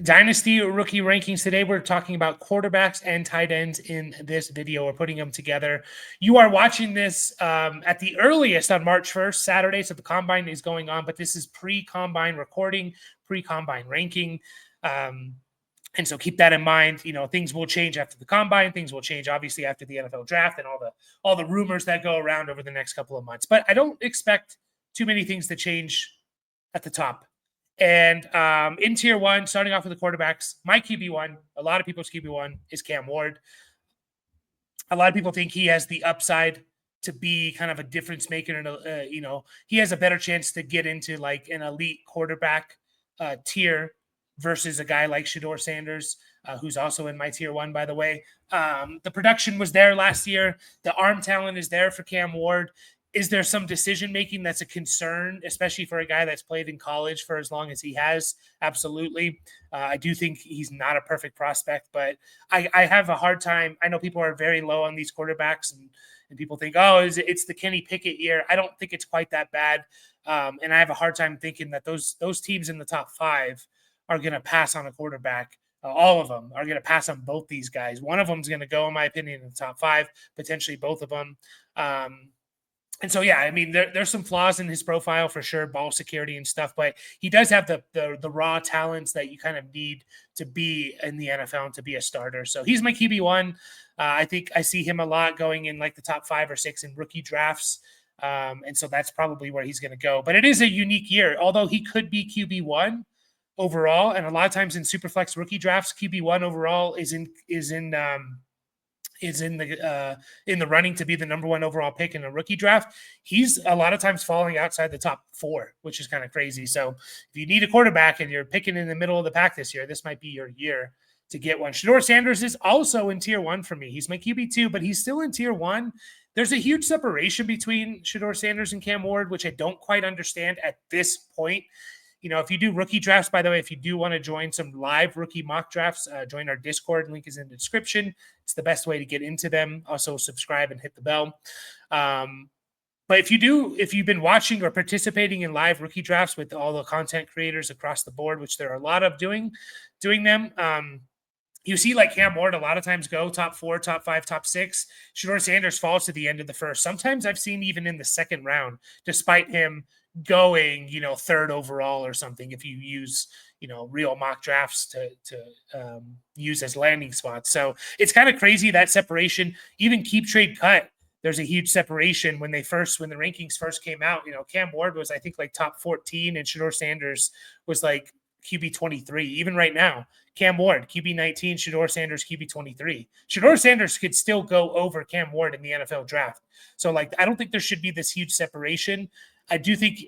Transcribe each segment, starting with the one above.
Dynasty rookie rankings. Today we're talking about quarterbacks and tight ends in this video. We're putting them together. You are watching this at the earliest on March 1st, Saturday, so the combine is going on, but this is pre-combine recording, pre-combine ranking. And so keep that in mind. You know, things will change after the combine. Things will change, obviously, after the NFL draft and all the rumors that go around over the next couple of months. But I don't expect too many things to change at the top. And in tier one, starting off with the quarterbacks, my QB1, a lot of people's QB1 is Cam Ward. A lot of people think he has the upside to be kind of a difference maker. And, he has a better chance to get into like an elite quarterback tier versus a guy like Shedeur Sanders, who's also in my tier one, by the way. The production was there last year. The arm talent is there for Cam Ward. Is there some decision-making that's a concern, especially for a guy that's played in college for as long as he has? Absolutely. I do think he's not a perfect prospect, but I have a hard time. I know people are very low on these quarterbacks, and people think, oh, it's the Kenny Pickett year. I don't think it's quite that bad. And I have a hard time thinking that those teams in the top five are going to pass on a quarterback. All of them are going to pass on both these guys. One of them is going to go, in my opinion, in the top five, potentially both of them. And so, yeah, I mean, there's some flaws in his profile for sure, ball security and stuff, but he does have the raw talents that you kind of need to be in the NFL and to be a starter. So he's my QB1. I think I see him a lot going in like the top 5 or 6 in rookie drafts. And so that's probably where he's going to go. But it is a unique year, although he could be QB1 overall. And a lot of times in Superflex rookie drafts, QB1 overall is in the running to be the number 1 overall pick in a rookie draft. He's a lot of times falling outside the top 4, which is kind of crazy. So if you need a quarterback and you're picking in the middle of the pack this year, this might be your year to get one. Shedeur Sanders is also in tier 1 for me. He's my QB2, but he's still in tier 1. There's a huge separation between Shedeur Sanders and Cam Ward, which I don't quite understand at this point. You know, if you do rookie drafts, by the way, if you do want to join some live rookie mock drafts, join our Discord. Link is in the description. It's the best way to get into them. Also, subscribe and hit the bell. But if you've been watching or participating in live rookie drafts with all the content creators across the board, which there are a lot of doing them, you see like Cam Ward a lot of times go top 4, top 5, top 6. Shedeur Sanders falls to the end of the first. Sometimes I've seen even in the second round, despite him going, 3rd overall or something, if you use, real mock drafts to use as landing spots. So it's kind of crazy, that separation. Even Keep Trade Cut, there's a huge separation when the rankings first came out. Cam Ward was, I think, like top 14, and Shedeur Sanders was like QB 23. Even right now, Cam Ward, QB 19, Shedeur Sanders, QB 23. Shedeur Sanders could still go over Cam Ward in the NFL draft. So, like, I don't think there should be this huge separation. I do think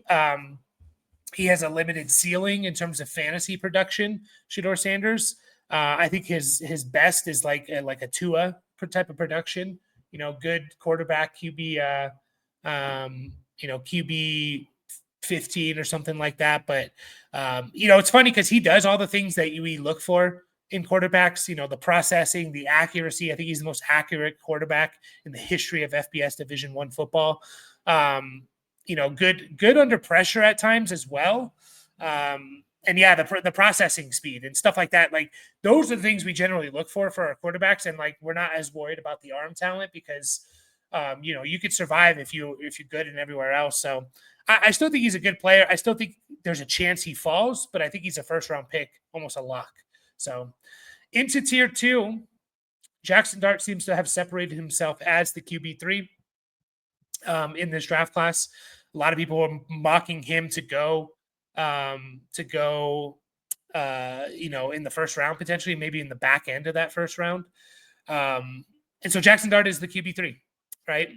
he has a limited ceiling in terms of fantasy production, Shedeur Sanders. I think his best is like a Tua type of production. Good quarterback, QB, QB 15 or something like that. But, it's funny because he does all the things that we look for in quarterbacks, the processing, the accuracy. I think he's the most accurate quarterback in the history of FBS Division I football. Good under pressure at times as well. And yeah, the processing speed and stuff like that. Like, those are the things we generally look for our quarterbacks. And like, we're not as worried about the arm talent because, you could survive if you're good and everywhere else. So I still think he's a good player. I still think there's a chance he falls, but I think he's a 1st-round pick, almost a lock. So into tier 2, Jackson Dart seems to have separated himself as the QB3 in this draft class. A lot of people are mocking him to go in the 1st round, potentially, maybe in the back end of that 1st round. And so Jackson Dart is the QB3, right?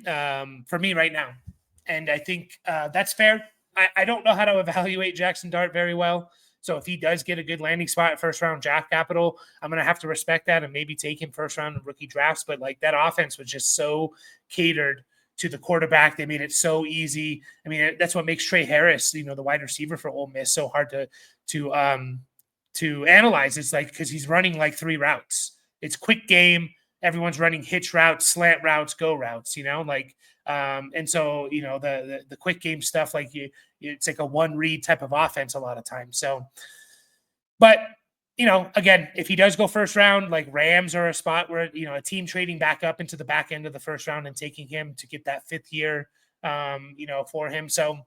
For me right now. And I think that's fair. I don't know how to evaluate Jackson Dart very well. So if he does get a good landing spot at 1st-round draft capital, I'm going to have to respect that and maybe take him 1st-round rookie drafts. But like, that offense was just so catered to the quarterback. They made it so easy. I mean, that's what makes Trey Harris, the wide receiver for Ole Miss, so hard to analyze. It's like, because he's running like 3 routes. It's quick game. Everyone's running hitch routes, slant routes, go routes, and so, the quick game stuff, like it's like a one read type of offense a lot of times. So, but again, if he does go first round, like Rams are a spot where, a team trading back up into the back end of the first round and taking him to get that 5th year, for him. So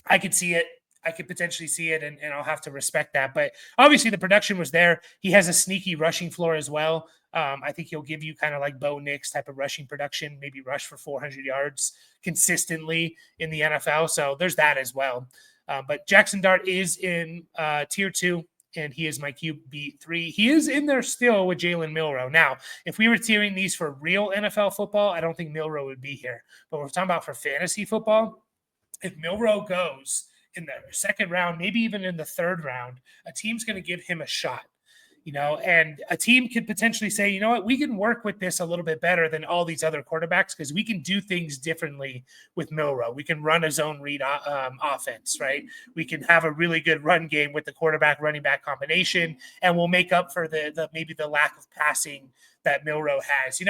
I could see it. I could potentially see it, and I'll have to respect that. But obviously, the production was there. He has a sneaky rushing floor as well. I think he'll give you kind of like Bo Nix type of rushing production, maybe rush for 400 yards consistently in the NFL. So there's that as well. But Jackson Dart is in tier 2, and he is my QB3. He is in there still with Jalen Milroe. Now, if we were tiering these for real NFL football, I don't think Milroe would be here. But we're talking about for fantasy football. If Milroe goes in the 2nd round, maybe even in the 3rd round, a team's going to give him a shot, and a team could potentially say, you know what, we can work with this a little bit better than all these other quarterbacks because we can do things differently with Milroe. We can run a zone read offense, right? We can have a really good run game with the quarterback running back combination, and we'll make up for the maybe the lack of passing that Milroe has.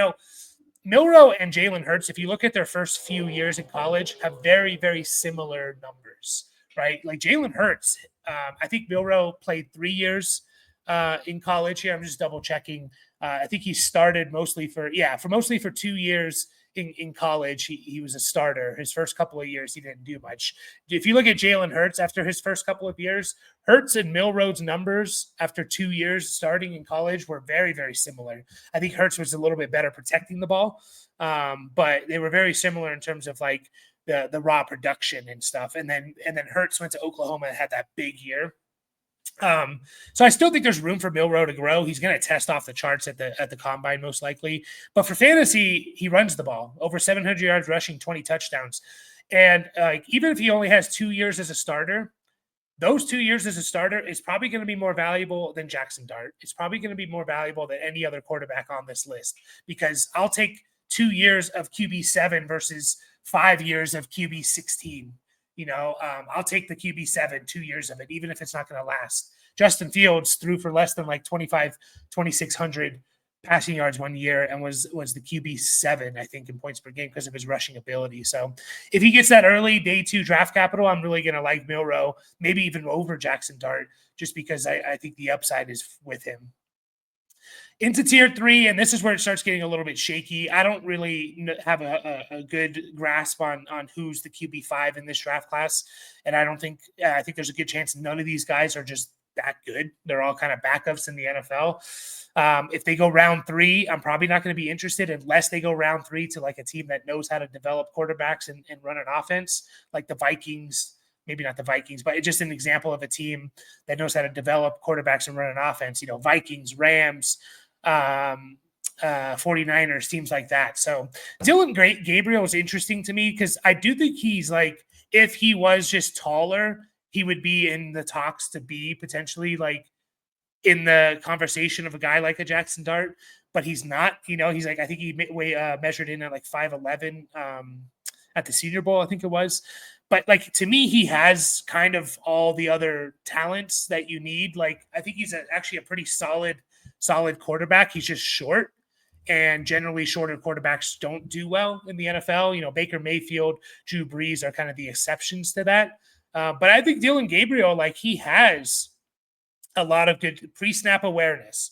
Milroe and Jalen Hurts, if you look at their first few years in college, have very, very similar numbers, right? Like Jalen Hurts, I think Milroe played 3 years in college here. I'm just double checking. I think he started mostly for 2 years in college. He was a starter. His first couple of years, he didn't do much. If you look at Jalen Hurts after his first couple of years, Hurts and Milroe's numbers after 2 years starting in college were very, very similar. I think Hurts was a little bit better protecting the ball, but they were very similar in terms of like the raw production and stuff. And then Hurts went to Oklahoma and had that big year. So I still think there's room for Milroe to grow. He's going to test off the charts at the combine most likely, but for fantasy, he runs the ball over 700 yards rushing, 20 touchdowns. And even if he only has 2 years as a starter, those 2 years as a starter is probably going to be more valuable than Jackson Dart. It's probably going to be more valuable than any other quarterback on this list, because I'll take 2 years of QB7 versus 5 years of QB16. I'll take the QB7, 2 years of it, even if it's not going to last. Justin Fields threw for less than like 2,600 passing yards 1 year and was the QB7, I think, in points per game because of his rushing ability. So if he gets that early day 2 draft capital, I'm really going to like Milroe, maybe even over Jackson Dart, just because I think the upside is with him. Into tier 3, and this is where it starts getting a little bit shaky. I don't really have a good grasp on who's the QB5 in this draft class, and I think there's a good chance none of these guys are just that good. They're all kind of backups in the NFL. If they go round 3, I'm probably not going to be interested unless they go round 3 to like a team that knows how to develop quarterbacks and run an offense, like the Vikings. Maybe not the Vikings, but it's just an example of a team that knows how to develop quarterbacks and run an offense. Vikings, Rams, 49ers, teams like that. So Dylan Gabriel is interesting to me because I do think he's like, if he was just taller, he would be in the talks to be potentially like in the conversation of a guy like a Jackson Dart, but he's not. He's like, I think he measured in at like 5'11" at the Senior Bowl, I think it was. But like, to me, he has kind of all the other talents that you need. Like, I think he's actually a pretty solid quarterback. He's just short, and generally shorter quarterbacks don't do well in the NFL. Baker Mayfield, Drew Brees are kind of the exceptions to that. But I think Dylan Gabriel, like, he has a lot of good pre-snap awareness,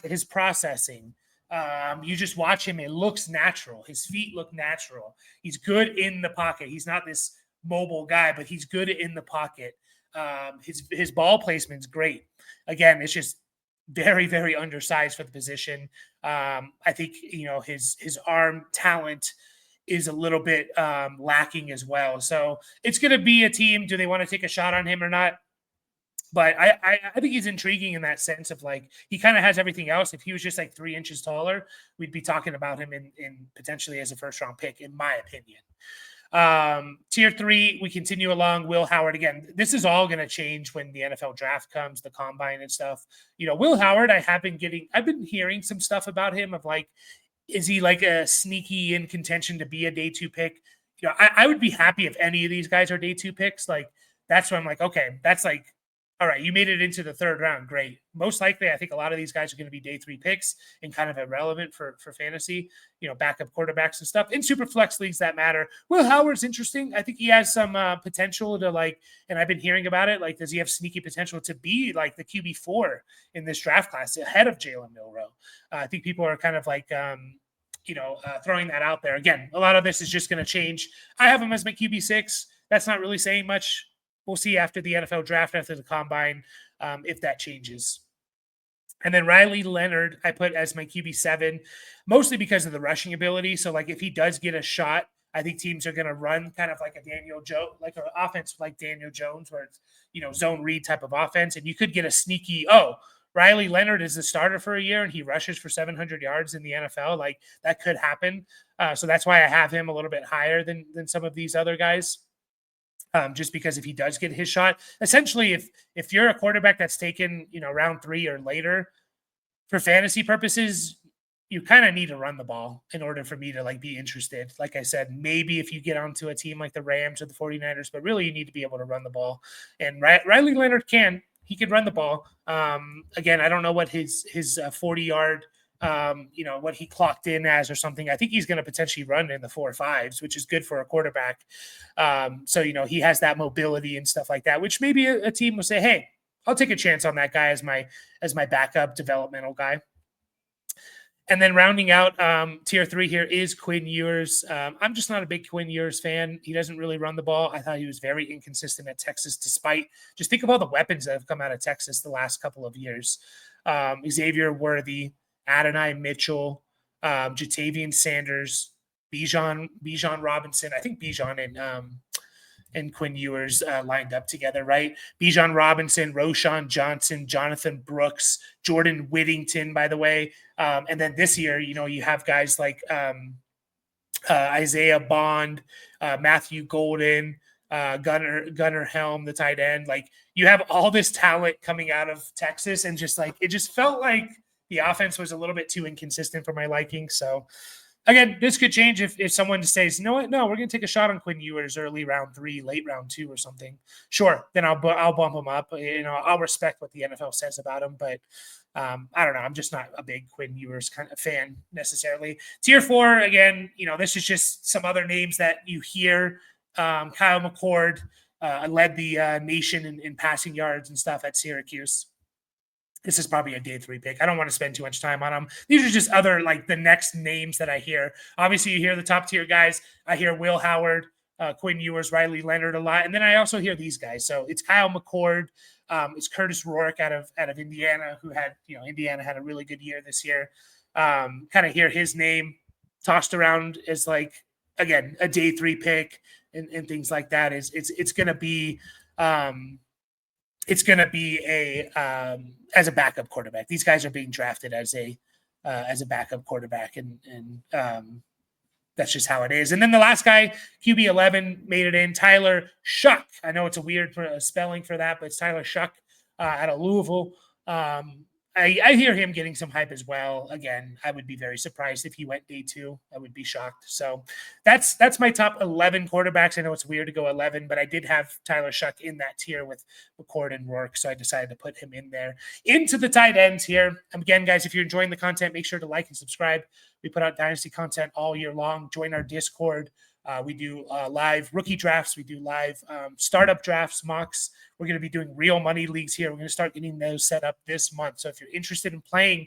his processing. You just watch him. It looks natural. His feet look natural. He's good in the pocket. He's not this mobile guy, but he's good in the pocket. His ball placement's great. Again, it's just very, very undersized for the position. I think, his arm talent is a little bit lacking as well. So it's going to be a team. Do they want to take a shot on him or not? But I think he's intriguing in that sense of like, he kind of has everything else. If he was just like 3 inches taller, we'd be talking about him in potentially as a first round pick, in my opinion. Tier 3, we continue along. Will Howard, again, this is all going to change when the NFL draft comes, the combine and stuff. Will Howard, I've been hearing some stuff about him of like, is he like a sneaky in contention to be a day 2 pick? I would be happy if any of these guys are day 2 picks. Like, that's where I'm like, okay, that's like All right, you made it into the third round. Great. Most likely, I think a lot of these guys are going to be day 3 picks and kind of irrelevant for fantasy, backup quarterbacks and stuff. In super flex leagues that matter. Will Howard's interesting. I think he has some potential to and I've been hearing about it. Like, does he have sneaky potential to be like the QB4 in this draft class ahead of Jalen Milroe? I think people are kind of throwing that out there. Again, a lot of this is just going to change. I have him as my QB6. That's not really saying much. We'll see after the NFL draft, after the combine, if that changes. And then Riley Leonard, I put as my QB7, mostly because of the rushing ability. So, if he does get a shot, I think teams are going to run kind of like a Daniel Jones, like an offense like Daniel Jones, where it's, zone read type of offense. And you could get a sneaky, Riley Leonard is the starter for a year and he rushes for 700 yards in the NFL. Like, that could happen. So that's why I have him a little bit higher than some of these other guys. Just because if he does get his shot, essentially, if you're a quarterback that's taken, round 3 or later for fantasy purposes, you kind of need to run the ball in order for me to be interested. Like I said, maybe if you get onto a team like the Rams or the 49ers, but really you need to be able to run the ball. And Riley Leonard can run the ball. Again, I don't know what his 40-yard what he clocked in as or something. I think he's going to potentially run in the 4.5s, which is good for a quarterback. So he has that mobility and stuff like that, which maybe a team will say, hey, I'll take a chance on that guy as my backup developmental guy. And then rounding out tier 3 here is Quinn Ewers. I'm just not a big Quinn Ewers fan. He doesn't really run the ball. I thought he was very inconsistent at Texas, despite just think of all the weapons that have come out of Texas the last couple of years. Xavier Worthy, Adonai Mitchell, Jatavian Sanders, Bijan Robinson. I think Bijan and Quinn Ewers lined up together, right? Bijan Robinson, Roshan Johnson, Jonathan Brooks, Jordan Whittington, by the way. And then this year, you have guys like Isaiah Bond, Matthew Golden, Gunnar Helm, the tight end. Like, you have all this talent coming out of Texas, and it just felt like the offense was a little bit too inconsistent for my liking. So, again, this could change if someone says, you know what, no, we're going to take a shot on Quinn Ewers early round 3, late round 2 or something. Sure, then I'll bump him up. I'll respect what the NFL says about him, but I don't know. I'm just not a big Quinn Ewers kind of fan necessarily. Tier 4, again, this is just some other names that you hear. Kyle McCord led the nation in passing yards and stuff at Syracuse. This is probably a day 3 pick. I don't want to spend too much time on them. These are just other, the next names that I hear. Obviously, you hear the top tier guys. I hear Will Howard, Quinn Ewers, Riley Leonard a lot. And then I also hear these guys. So it's Kyle McCord. It's Curtis Rourke out of Indiana, who had, Indiana had a really good year this year. Kind of hear his name tossed around as, again, a day 3 pick and things like that. It's going to be as a backup quarterback. These guys are being drafted as a backup quarterback, and that's just how it is. And then the last guy, QB11, made it in. Tyler Shuck. I know it's a weird spelling for that, but it's Tyler Shuck out of Louisville. I hear him getting some hype as well. Again, I would be very surprised if he went day 2. I would be shocked. So that's my top 11 quarterbacks. I know it's weird to go 11, but I did have Tyler Shuck in that tier with McCord and Rourke, so I decided to put him in there. Into the tight ends here. Again, guys, if you're enjoying the content, make sure to like and subscribe. We put out Dynasty content all year long. Join our Discord. We do live rookie drafts. We do live startup drafts, mocks. We're going to be doing real money leagues here. We're going to start getting those set up this month. So if you're interested in playing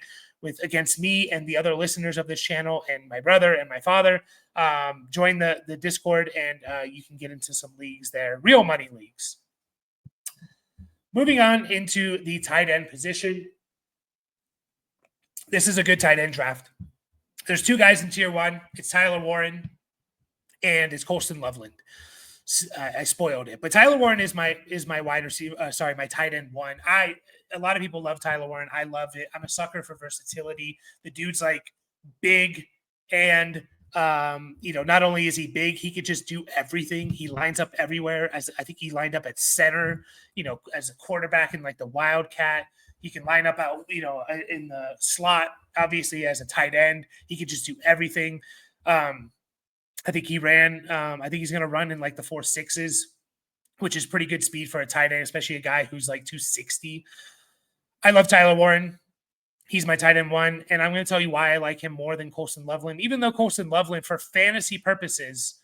against me and the other listeners of this channel and my brother and my father, join the Discord, and you can get into some leagues there, real money leagues. Moving on into the tight end position. This is a good tight end draft. There's 2 guys in tier 1. It's Tyler Warren and it's Colston Loveland. I spoiled it, but Tyler Warren is my wide receiver. My tight end 1. A lot of people love Tyler Warren. I love it. I'm a sucker for versatility. The dude's big, and not only is he big, he could just do everything. He lines up everywhere. I think he lined up at center, as a quarterback in the Wildcat. He can line up out, in the slot. Obviously, as a tight end, he could just do everything. I think he ran. I think he's going to run in the 4.6s. which is pretty good speed for a tight end, especially a guy who's like 260. I love Tyler Warren. He's my tight end 1, and I'm going to tell you why I like him more than Colston Loveland, even though Colston Loveland, for fantasy purposes,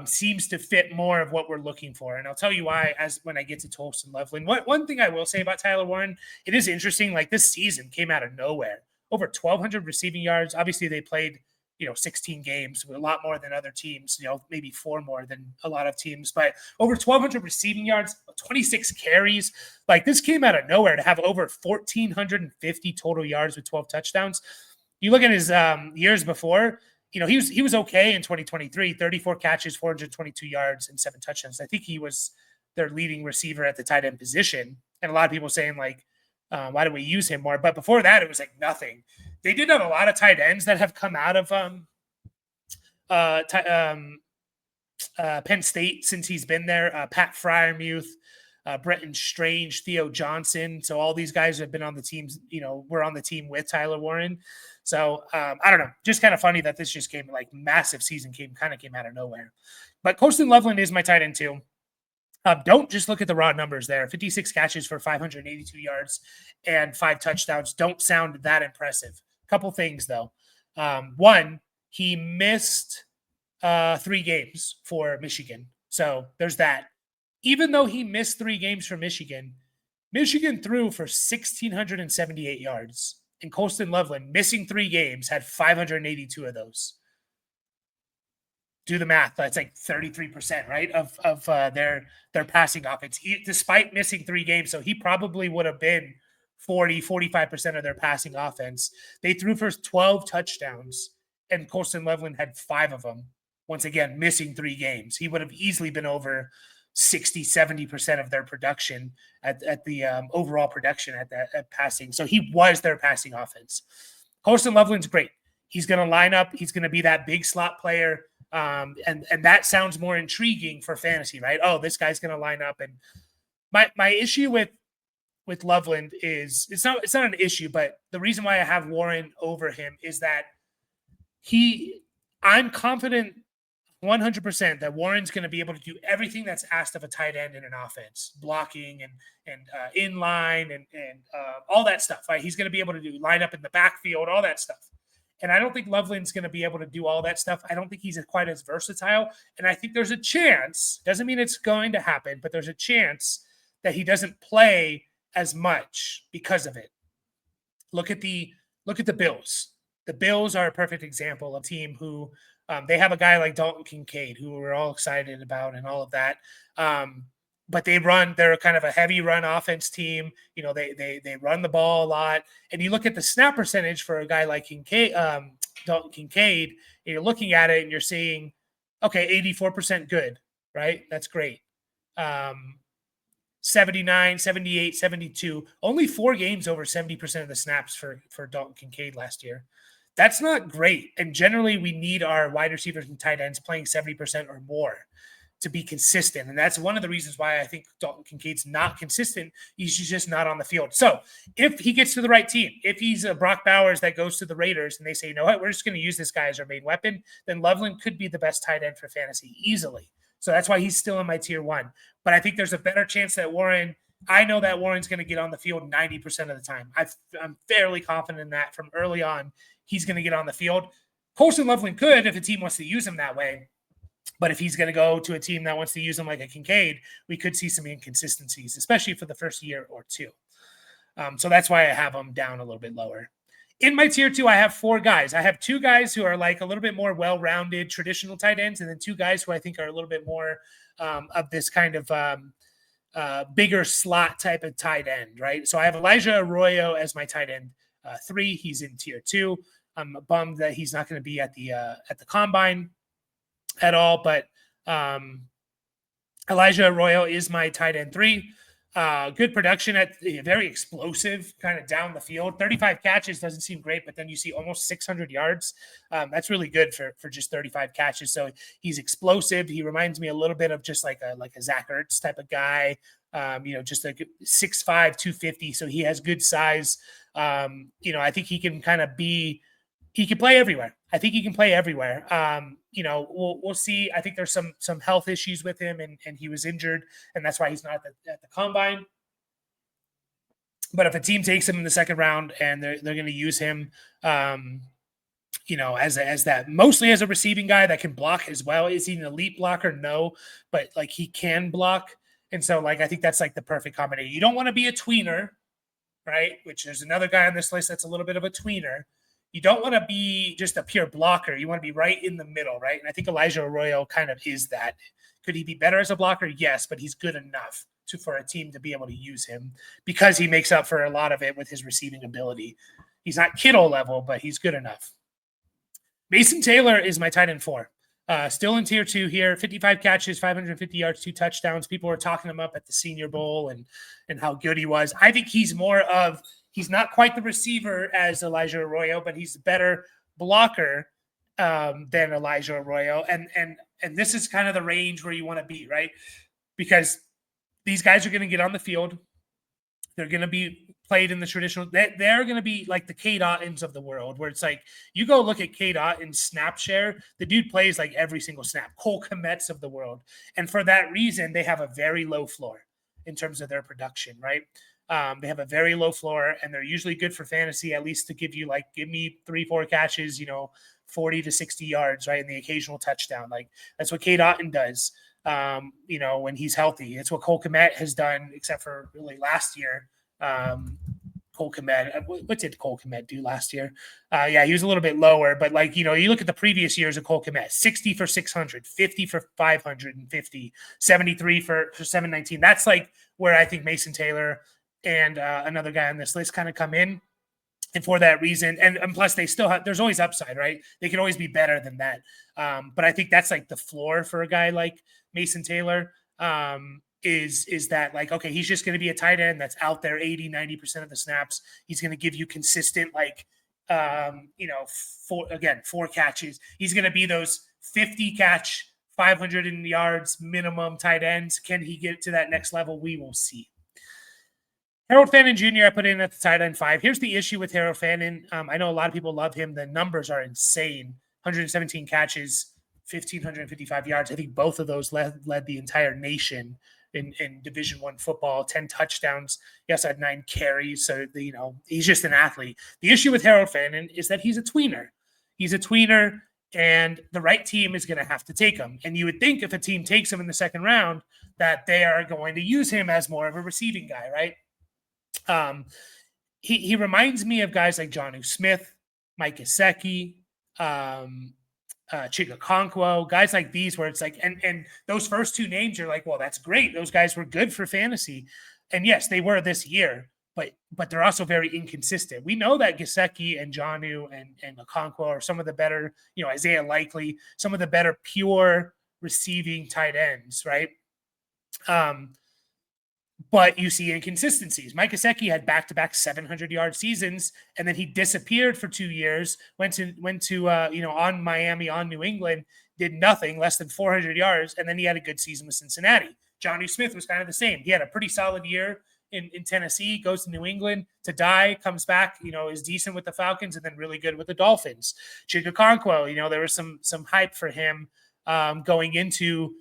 seems to fit more of what we're looking for. And I'll tell you why when I get to Colston Loveland. One thing I will say about Tyler Warren, it is interesting, like this season came out of nowhere. Over 1,200 receiving yards. Obviously, they played 16 games, a lot more than other teams, maybe 4 more than a lot of teams, but over 1,200 receiving yards, 26 carries. Like this came out of nowhere to have over 1,450 total yards with 12 touchdowns. You look at his years before, he was okay in 2023, 34 catches, 422 yards, and 7 touchdowns. I think he was their leading receiver at the tight end position. And a lot of people saying like, why do we use him more? But before that, it was like nothing. They did have a lot of tight ends that have come out of Penn State since he's been there. Pat Fryermuth, Bretton Strange, Theo Johnson. So all these guys have been on the teams, were on the team with Tyler Warren. So I don't know, just kind of funny that this just came like massive season came out of nowhere. But Colston Loveland is my tight end too. Don't just look at the raw numbers there. 56 catches for 582 yards and 5 touchdowns don't sound that impressive. Couple things though. One, he missed 3 games for Michigan. So there's that. Even though he missed 3 games for Michigan threw for 1,678 yards. And Colston Loveland, missing 3 games, had 582 of those. Do the math. That's like 33%, right, of their passing offense, despite missing 3 games. So he probably would have been 45% of their passing offense. They threw for 12 touchdowns, and Colston Loveland had 5 of them. Once again, missing 3 games. He would have easily been over 60-70% of their production at the overall production at passing. So he was their passing offense. Colston Loveland's great. He's going to line up. He's going to be that big slot player. And that sounds more intriguing for fantasy, right? Oh, this guy's going to line up. And my issue with Loveland is it's not an issue, but the reason why I have Warren over him is that I'm confident 100% that Warren's going to be able to do everything that's asked of a tight end in an offense, blocking and in line and all that stuff, right? He's going to be able to do line up in the backfield, all that stuff. And I don't think Loveland's going to be able to do all that stuff. I don't think he's quite as versatile. And I think there's a chance, doesn't mean it's going to happen, but there's a chance that he doesn't play as much because of it. Look at the Bills. The Bills are a perfect example of a team who they have a guy like Dalton Kincaid, who we're all excited about and all of that. But they're kind of a heavy run offense team. They run the ball a lot. And you look at the snap percentage for a guy like Dalton Kincaid, and you're looking at it and you're seeing, okay, 84% good, right? That's great. 79, 78, 72, only 4 games over 70% of the snaps for Dalton Kincaid last year. That's not great. And generally we need our wide receivers and tight ends playing 70% or more to be consistent. And that's one of the reasons why I think Dalton Kincaid's not consistent. He's just not on the field. So if he gets to the right team, if he's a Brock Bowers that goes to the Raiders and they say, you know what, we're just going to use this guy as our main weapon, then Loveland could be the best tight end for fantasy easily. So that's why he's still in my tier 1. But I think there's a better chance that I know that Warren's going to get on the field 90% of the time. I'm fairly confident in that from early on. He's going to get on the field. Colston Loveland could if a team wants to use him that way. But if he's going to go to a team that wants to use him like a Kincaid, we could see some inconsistencies, especially for the first year or 2. So that's why I have him down a little bit lower. In my tier 2, I have 4 guys. I have 2 guys who are like a little bit more well-rounded traditional tight ends, and then 2 guys who I think are a little bit more of this kind of bigger slot type of tight end, right? So I have Elijah Arroyo as my tight end 3. He's in tier 2. I'm bummed that he's not going to be at the combine at all, but Elijah Arroyo is my tight end 3. Good production very explosive, kind of down the field. 35 catches doesn't seem great, but then you see almost 600 yards. That's really good for just 35 catches. So he's explosive. He reminds me a little bit of just like a Zach Ertz type of guy. Just like 6'5", 250. So he has good size. I think he can kind of he can play everywhere. I think he can play everywhere. We'll see. I think there's some health issues with him, and he was injured, and that's why he's not at the combine. But if a team takes him in the second round and they're going to use him, as that mostly as a receiving guy that can block as well. Is he an elite blocker? No, but like he can block, and so like I think that's like the perfect combination. You don't want to be a tweener, right? Which there's another guy on this list that's a little bit of a tweener. You don't want to be just a pure blocker. You want to be right in the middle, right? And I think Elijah Arroyo kind of is that. Could he be better as a blocker? Yes, but he's good enough for a team to be able to use him because he makes up for a lot of it with his receiving ability. He's not Kittle level, but he's good enough. Mason Taylor is my tight end 4. Still in tier 2 here, 55 catches, 550 yards, 2 touchdowns. People were talking him up at the Senior Bowl and how good he was. I think he's not quite the receiver as Elijah Arroyo, but he's a better blocker than Elijah Arroyo. And this is kind of the range where you want to be, right? Because these guys are going to get on the field. They're going to be played in the traditional. They're going to be like the Cade Ottens of the world, where it's like you go look at Cade Otten's snap share. The dude plays like every single snap. Cole Kmet's of the world, and for that reason, they have a very low floor in terms of their production. Right? They have a very low floor, and they're usually good for fantasy, at least to give me 3-4 catches, 40 to 60 yards, right, and the occasional touchdown. Like that's what Cade Otten does. When he's healthy. It's what Cole Kmet has done, except for really last year. Cole Kmet, what did Cole Kmet do last year? He was a little bit lower, but you look at the previous years of Cole Kmet, 60 for 600, 50 for 550, 73 for 719. That's like where I think Mason Taylor and another guy on this list kind of come in. And for that reason, and plus they still have, there's always upside, right? They can always be better than that. But I think that's like the floor for a guy like Mason Taylor is that like, okay, he's just going to be a tight end that's out there 80-90% of the snaps. He's going to give you consistent, 4 catches. He's going to be those 50 catch, 500 yards minimum tight ends. Can he get to that next level? We will see. Harold Fannin Jr. I put in at the tight end 5. Here's the issue with Harold Fannin. I know a lot of people love him. The numbers are insane. 117 catches, 1,555 yards. I think both of those led the entire nation in Division I football. 10 touchdowns. He also had 9 carries. So, he's just an athlete. The issue with Harold Fannin is that he's a tweener. He's a tweener, and the right team is going to have to take him. And you would think if a team takes him in the second round that they are going to use him as more of a receiving guy, right? He reminds me of guys like Jonnu Smith, Mike Gesicki, Chig Okonkwo, guys like these where it's like, and those first 2 names, you're like, well, that's great. Those guys were good for fantasy. And yes, they were this year, but they're also very inconsistent. We know that Gesicki and Jonnu and Okonkwo are some of the better, Isaiah Likely, some of the better pure receiving tight ends, right? But you see inconsistencies. Mike Gesicki had back-to-back 700-yard seasons, and then he disappeared for 2 years, went to on Miami, on New England, did nothing, less than 400 yards, and then he had a good season with Cincinnati. Jonnu Smith was kind of the same. He had a pretty solid year in Tennessee, goes to New England to die, comes back, is decent with the Falcons, and then really good with the Dolphins. Chig Okonkwo, there was some hype for him going into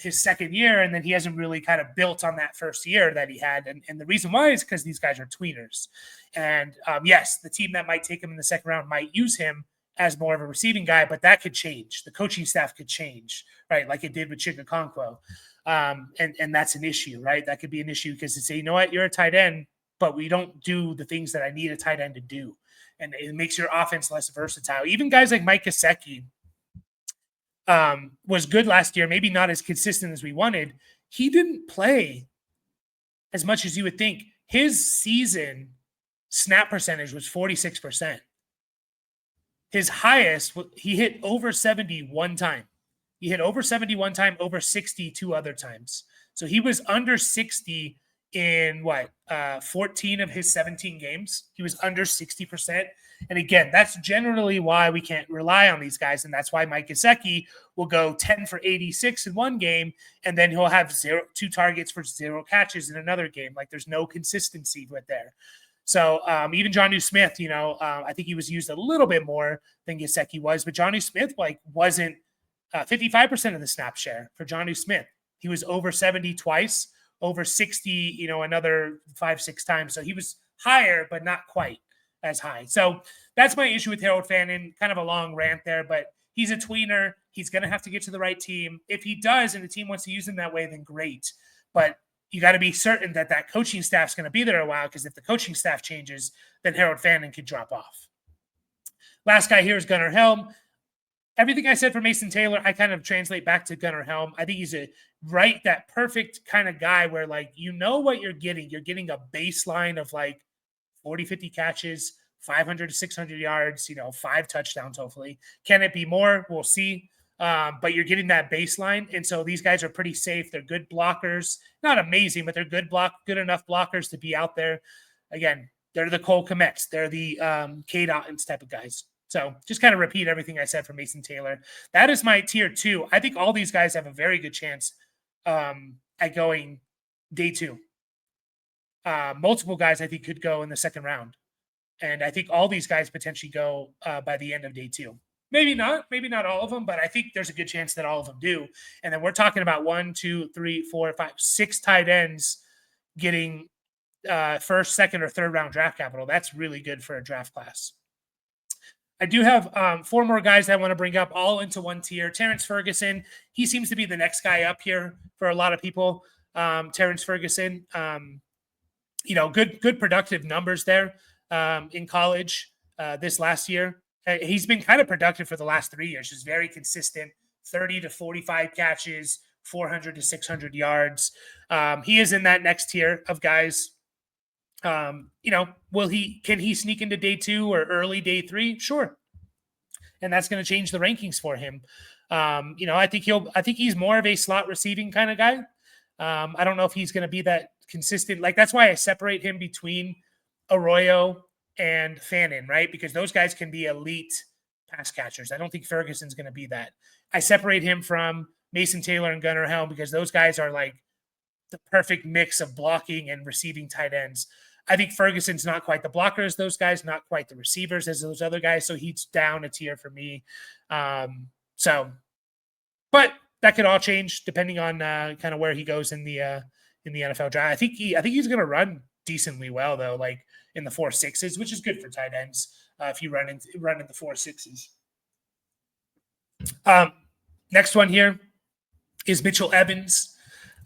his second year, and then he hasn't really kind of built on that first year that he had. And the reason why is because these guys are tweeners. And yes, the team that might take him in the second round might use him as more of a receiving guy, but that could change. The coaching staff could change, right? Like it did with Chig Okonkwo. And that's an issue, right? That could be an issue because they say, you know what, you're a tight end, but we don't do the things that I need a tight end to do. And it makes your offense less versatile. Even guys like Mike Gesicki, was good last year, maybe not as consistent as we wanted. He didn't play as much as you would think. His season snap percentage was 46%. His highest, he hit over 70 one time. He hit over 70 one time, over 60 2 other times. So he was under 60 in 14 of his 17 games. He was under 60%. And again, that's generally why we can't rely on these guys. And that's why Mike Gesicki will go 10 for 86 in one game, and then he'll have 2 targets for 0 catches in another game. Like there's no consistency with there. So even Jonnu Smith, I think he was used a little bit more than Gesicki was, but Jonnu Smith wasn't 55% of the snap share for Jonnu Smith. He was over 70 twice, over 60, another 5-6 times. So he was higher, but not quite as high. So that's my issue with Harold Fannin. Kind of a long rant there, but he's a tweener. He's going to have to get to the right team. If he does and the team wants to use him that way, then great. But you got to be certain that coaching staff's going to be there a while, because if the coaching staff changes, then Harold Fannin could drop off. Last guy here is Gunnar Helm. Everything I said for Mason Taylor, I kind of translate back to Gunnar Helm. I think he's that perfect kind of guy where, what you're getting. You're getting a baseline of 40, 50 catches, 500 to 600 yards, 5 touchdowns, hopefully. Can it be more? We'll see. But you're getting that baseline. And so these guys are pretty safe. They're good blockers. Not amazing, but they're good enough blockers to be out there. Again, they're the Cole Kmets. They're the Cade Ottens type of guys. So just kind of repeat everything I said for Mason Taylor. That is my tier 2. I think all these guys have a very good chance at going day 2. Multiple guys I think could go in the second round. And I think all these guys potentially go by the end of day 2. Maybe not all of them, but I think there's a good chance that all of them do. And then we're talking about 1, 2, 3, 4, 5, 6 tight ends getting first, second, or third round draft capital. That's really good for a draft class. I do have 4 more guys I want to bring up, all into one tier. Terrence Ferguson, he seems to be the next guy up here for a lot of people. Terrence Ferguson, good productive numbers there in college this last year. He's been kind of productive for the last 3 years. Just very consistent, 30 to 45 catches, 400 to 600 yards. He is in that next tier of guys. Can he sneak into day 2 or early day 3? Sure. And that's going to change the rankings for him. I think he's more of a slot receiving kind of guy. I don't know if he's going to be that consistent. That's why I separate him between Arroyo and Fannin, right? Because those guys can be elite pass catchers. I don't think Ferguson's going to be that. I separate him from Mason Taylor and Gunnar Helm because those guys are the perfect mix of blocking and receiving tight ends. I think Ferguson's not quite the blocker as those guys, not quite the receivers as those other guys. So he's down a tier for me. But that could all change depending on kind of where he goes in the NFL draft. I think he's going to run decently well though, in the 4.6s, which is good for tight ends if you run in the 4.6s. Next one here is Mitchell Evans.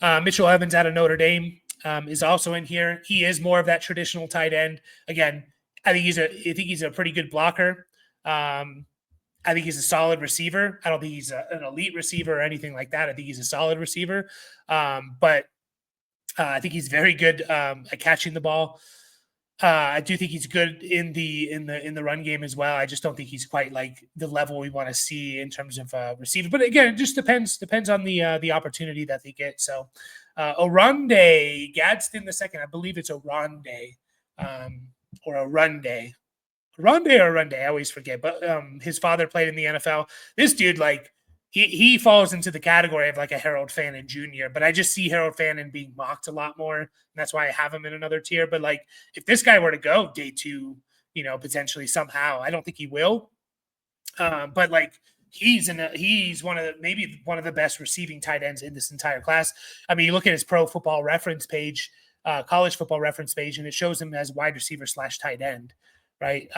Mitchell Evans out of Notre Dame is also in here. He is more of that traditional tight end. Again, I think he's a pretty good blocker. I think he's a solid receiver. I don't think he's an elite receiver or anything like that. I think he's a solid receiver. But I think he's very good at catching the ball. I do think he's good in the run game as well. I just don't think he's quite the level we want to see in terms of receiver. But again, it just depends on the opportunity that they get. So Oronde Gadsden II, I believe it's Oronde or Orunde. Oronde or Orunde, I always forget. But his father played in the NFL. This dude, he falls into the category of a Harold Fannin Jr., but I just see Harold Fannin being mocked a lot more. And that's why I have him in another tier. But if this guy were to go day 2, potentially somehow, I don't think he will. But he's one of the best receiving tight ends in this entire class. I mean, you look at his pro football reference page, college football reference page, and it shows him as wide receiver / tight end, right?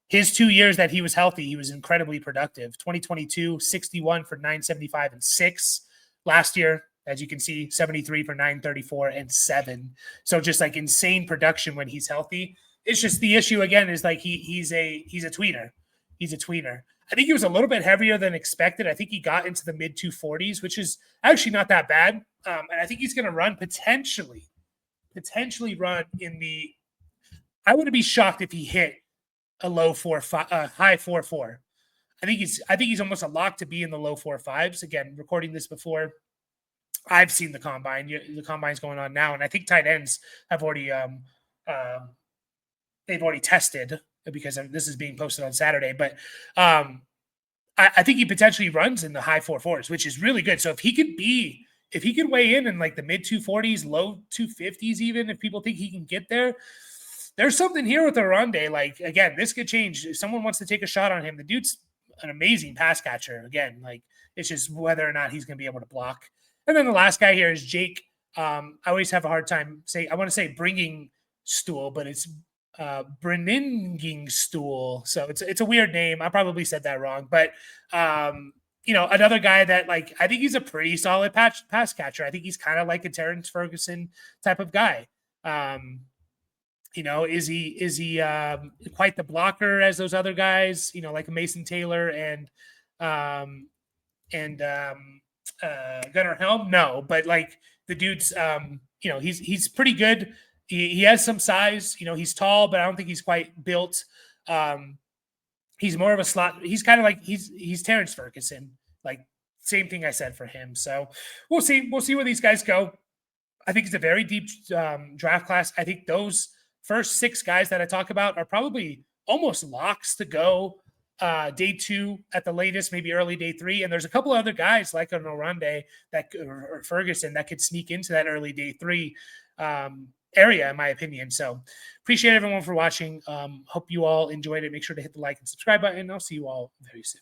His 2 years that he was healthy, he was incredibly productive. 2022, 61 for 975 and 6. Last year, as you can see, 73 for 934 and 7. So just insane production when he's healthy. It's just the issue again is he's a tweener. He's a tweener. I think he was a little bit heavier than expected. I think he got into the mid 240s, which is actually not that bad. And I think he's going to run potentially run in the. I wouldn't be shocked if he hit a low 4.5, high 4.4. I think he's almost a lock to be in the low 4.5s. Again, recording this before I've seen the combine. The combine's going on now, and I think tight ends have already they've already tested because this is being posted on Saturday. But I think he potentially runs in the high 4.4s, which is really good. So if he could weigh in the mid 240s, low 250s, even if people think he can get there, there's something here with Aronde. Like, again, this could change. If someone wants to take a shot on him, the dude's an amazing pass catcher. Again, like, it's just whether or not he's going to be able to block. And then the last guy here is Jake. I always have a hard time I want to say bringing stool, but it's Breninging stool. So it's a weird name. I probably said that wrong, but another guy that, like, I think he's a pretty solid pass catcher. I think he's kind of like a Terrence Ferguson type of guy. Is he quite the blocker as those other guys, like Mason Taylor and Gunnar Helm? No, but like the dude's, he's pretty good. He has some size, he's tall, but I don't think he's quite built. He's more of a slot. He's kind of like, he's Terrence Ferguson, like same thing I said for him. So we'll see where these guys go. I think it's a very deep draft class. I think those first 6 guys that I talk about are probably almost locks to go day 2 at the latest, maybe early day 3. And there's a couple other guys like an Aronde or Ferguson that could sneak into that early day 3 area, in my opinion. So appreciate everyone for watching. Hope you all enjoyed it. Make sure to hit the like and subscribe button. I'll see you all very soon.